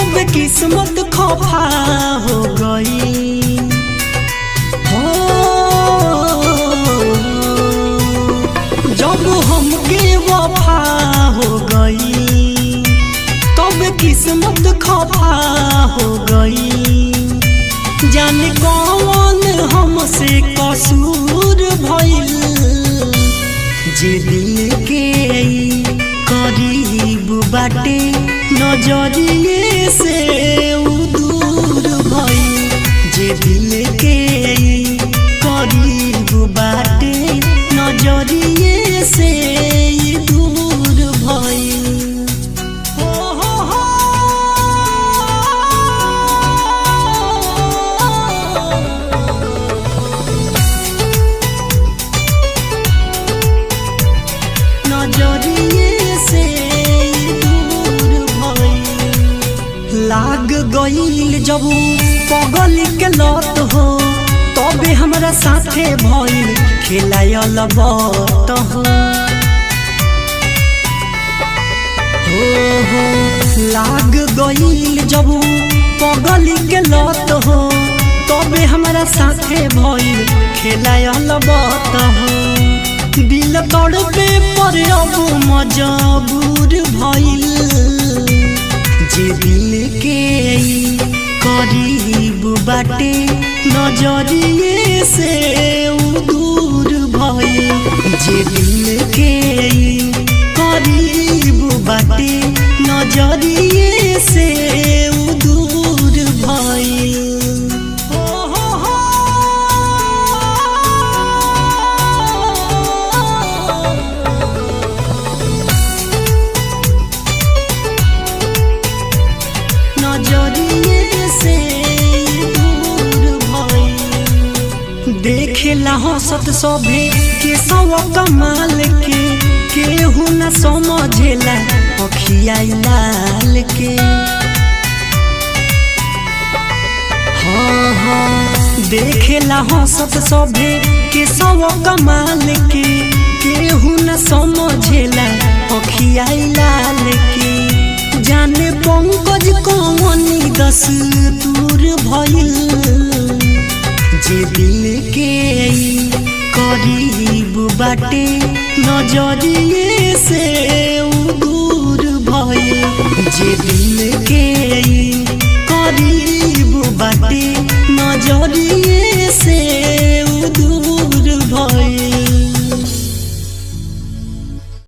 तब किस्मत खफा हो गई हो। जब हमके वफा हो गई तब किस्मत खफा हो गई। जाने कौन हमसे कसूर भइल जे दिल के करीब बाटे नजरिए से उ दूर भइल। जे दिल के करीब बाटे नजरिए से दूर भइल। लाग गईल जब पगल के लत हो तबे हमरा साथे भइल खेलायल बात हो। लाग गईल जब पगल के लत हो तबे हमरा साथे भइल खेलायल बात हो। दिल तड़पे पर अब मजबूर भइल। जे दिल के करीब बाटे नजरिए से उ दूर भइल। जे दिल के करीब बाटे नजरिए से उ दूर भइल। देखेला हंसत सभे के सव कमाल के केहू न समझेला अखिया लाल के। देखेला हंसत सभे के सव कमाल के केहू न समझेला अखिया लाल के। जाने पंकज कौनी दस दूर भइल। जे दिल के करीब बाटे नजरिए से उ दूर भइल। जे दिल के करीब बाटे नजरिए